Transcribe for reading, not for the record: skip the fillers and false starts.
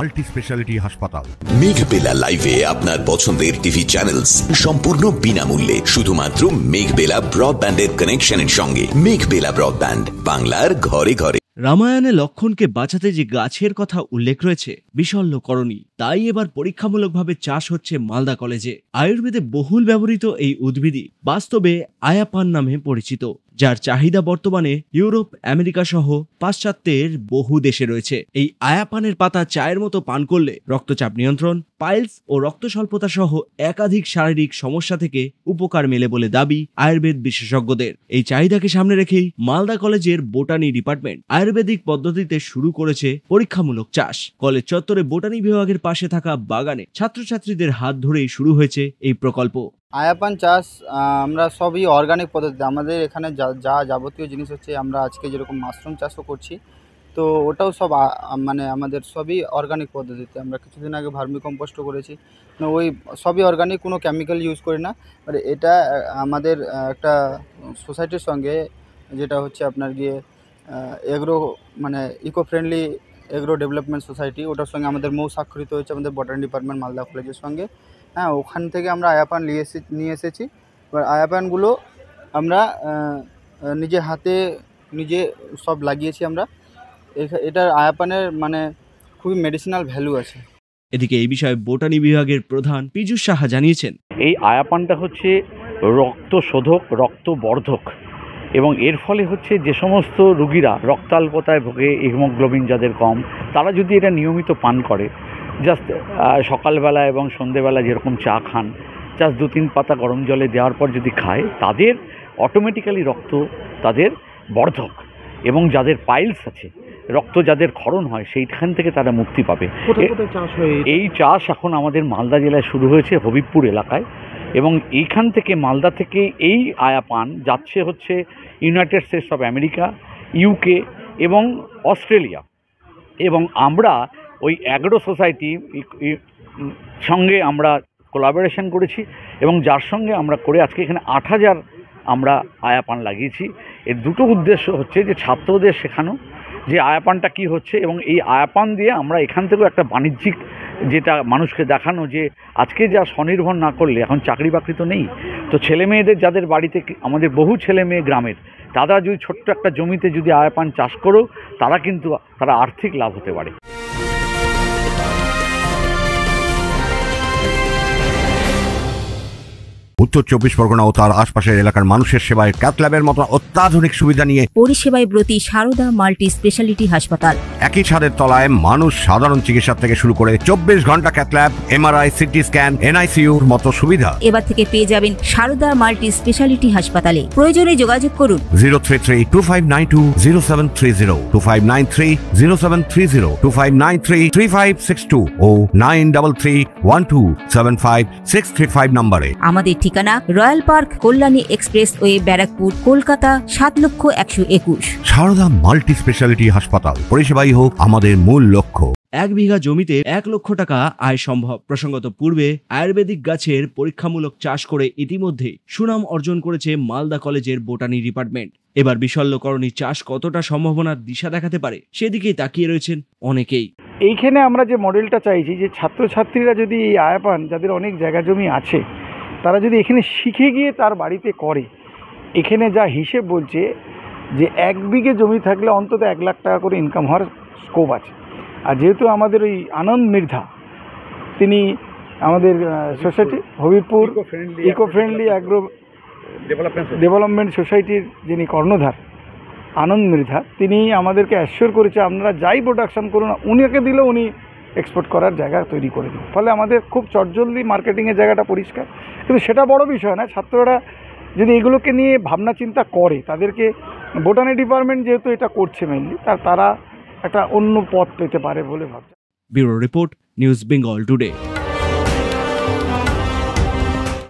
Multi speciality হাসপাতাল। মেঘবেলা লাইভে আপনার পছন্দের টিভি চ্যানেলস সম্পূর্ণ বিনামূল্যে, শুধুমাত্র মেঘবেলা ব্রডব্যান্ডের কানেকশনের সঙ্গে। মেঘবেলা ব্রডব্যান্ড, বাংলার ঘরে ঘরে। রামায়ণে লক্ষণকে বাঁচাতে যে গাছের কথা উল্লেখ রয়েছে বিশল্যকরণী, তাই এবার পরীক্ষামূলকভাবে চাষ হচ্ছে মালদা কলেজে। আয়ুর্বেদে বহুল ব্যবহৃত এই উদ্ভিদই বাস্তবে আয়াপান নামে পরিচিত, যার চাহিদা বর্তমানে ইউরোপ, আমেরিকা সহ পাশ্চাত্যের বহু দেশে রয়েছে। এই আয়াপানের পাতা চায়ের মতো পান করলে রক্তচাপ নিয়ন্ত্রণ, পাইলস ও রক্ত স্বল্পতা সহ একাধিক শারীরিক সমস্যা থেকে উপকার মেলে বলে দাবি আয়ুর্বেদ বিশেষজ্ঞদের। এই চাহিদাকে সামনে রেখেই মালদা কলেজের বোটানি ডিপার্টমেন্ট আয়ুর্বেদিক পদ্ধতিতে শুরু করেছে পরীক্ষামূলক চাষ। কলেজ চত্বরে বোটানি বিভাগের পাশে থাকা বাগানে ছাত্রছাত্রীদের হাত ধরেই শুরু হয়েছে এই প্রকল্প। আয়াপান চাষ আমরা সবই অর্গানিক পদ্ধতিতে, আমাদের এখানে যা যাবতীয় জিনিস হচ্ছে, আমরা আজকে যেরকম মাশরুম চাষও করছি, তো ওটাও সব মানে আমাদের সবই অর্গানিক পদ্ধতিতে। আমরা কিছুদিন আগে ভার্মি কম্পোস্টও করেছি, ওই সবই অর্গানিক, কোনো কেমিক্যাল ইউজ করি না। আর এটা আমাদের একটা সোসাইটির সঙ্গে, যেটা হচ্ছে আপনার গিয়ে এগ্রো মানে eco friendly agro development society, ওটার সঙ্গে আমাদের মৌ স্বাক্ষরিত হয়েছে আমাদের বটানি ডিপার্টমেন্ট মালদা কলেজের সঙ্গে। হ্যাঁ, ওখান থেকে আমরা আয়াপান নিয়ে এসেছি। এবার আয়াপানগুলো আমরা নিজে হাতে নিজে সব লাগিয়েছি আমরা। এটার আয়াপানের মানে খুবই মেডিসিনাল ভ্যালু আছে। এদিকে এই বিষয়ে বোটানি বিভাগের প্রধান পীযূষ সাহা জানিয়েছেন, এই আয়াপানটা হচ্ছে রক্ত শোধক, রক্তবর্ধক, এবং এর ফলে হচ্ছে যে সমস্ত রোগীরা রক্তাল্পতায় ভোগে, হিমোগ্লোবিন যাদের কম, তারা যদি এটা নিয়মিত পান করে, জাস্ট সকালবেলা এবং সন্ধেবেলা যেরকম চা খান, জাস্ট 2-3 পাতা গরম জলে দেওয়ার পর যদি খায়, তাদের অটোমেটিক্যালি রক্ত তাদের বর্ধক, এবং যাদের পাইলস আছে, রক্ত যাদের ক্ষরণ হয়, সেইখান থেকে তারা মুক্তি পাবে। এই চাষ এখন আমাদের মালদা জেলায় শুরু হয়েছে, হবিবপুর এলাকায়, এবং এইখান থেকে মালদা থেকে এই আয়াপান যাচ্ছে হচ্ছে United states of America, UK এবং অস্ট্রেলিয়া। এবং আমরা ওই অ্যাগ্রো সোসাইটি সঙ্গে আমরা কোলাবোরেশন করেছি, এবং যার সঙ্গে আমরা করে আজকে এখানে 8000 আমরা আয়াপান লাগিয়েছি। এর দুটো উদ্দেশ্য হচ্ছে যে ছাত্রদের শেখানো যে আয়াপানটা কি হচ্ছে, এবং এই আয়াপান দিয়ে আমরা এখান থেকেও একটা বাণিজ্যিক, যেটা মানুষকে দেখানো যে আজকে যা স্বনির্ভর না করলে এখন চাকরি বাকরি তো নেই, তো ছেলে মেয়েদের যাদের বাড়িতে, আমাদের বহু ছেলে মেয়ে গ্রামের, তারা যদি ছোট্ট একটা জমিতে যদি আয়াপান চাষ করেও তারা আর্থিক লাভ হতে পারে। উত্তর 24 পরগনা ও তার আশপাশের এলাকার মানুষের সেবায় ক্যাথ ল্যাবের মতো অত্যাধুনিক সুবিধা নিয়ে পরিষেবায় ব্রতী সারদা মাল্টি স্পেশালিটি হাসপাতাল। একই ছাদের তলায় মানুষ সাধারণ চিকিৎসা থেকে শুরু করে 24 ঘন্টা cath lab, MRI, CT scan, এনআইসিইউর মতো সুবিধা এবার থেকে পেয়ে যাবেন সারদা মাল্টি স্পেশালিটি হাসপাতালে। প্রয়োজনে যোগাযোগ করুন 033-2592-0730, 2593-0730, 2593-3562 ও 9331275635 নম্বরে। আমাদের ঠিকানা royal park, Kalyani expressway, Barrackpore, Kolkata 7,01,021। Sarada multi speciality হাসপাতাল, পরিষেবাই হোক আমাদের মূল লক্ষ্য। 1 বিঘা জমিতে 1 লক্ষ টাকা আয় সম্ভব। প্রসঙ্গত, পূর্বে আয়ুর্বেদিক গাছের পরীক্ষামূলক চাষ করে ইতিমধ্যে সুনাম অর্জন করেছে মালদা কলেজের বোটানি ডিপার্টমেন্ট। এবার বিশল্যকরণী চাষ কতটা সম্ভাবনার দিশা দেখাতে পারে, সেদিকেই তাকিয়ে রয়েছেন অনেকেই। এইখানে আমরা যে মডেলটা চাইছি, যে ছাত্রছাত্রীরা যদি এই আয়াপান, যাদের অনেক জায়গা জমি আছে, তারা যদি এখানে শিখে গিয়ে তার বাড়িতে করে, এখানে যা হিসেব বলছে যে 1 বিঘে জমি থাকলে অন্তত 1 লাখ টাকা করে ইনকাম হওয়ার স্কোপ আছে। আর যেহেতু আমাদের ওই আনন্দ মৃধা, তিনি আমাদের society Habibpur eco friendly agro development সোসাইটির যিনি কর্ণধার আনন্দ মৃধা, তিনি আমাদেরকে অ্যাসিওর করেছে আপনারা যাই প্রোডাকশন করুন, উনিকে দিলে উনি এক্সপোর্ট করার জায়গা তৈরি করে দিন। ফলে আমাদের খুব চটজলদি মার্কেটিংয়ের জায়গাটা পরিষ্কার। কিন্তু সেটা বড় বিষয় না, ছাত্ররা যদি এগুলোকে নিয়ে ভাবনা চিন্তা করে, তাদেরকে বোটানি ডিপার্টমেন্ট যেহেতু এটা করছে মেনলি, তারা একটা অন্য পথ পেতে পারে বলে ভাবছে। Bureau report, news Bengal today.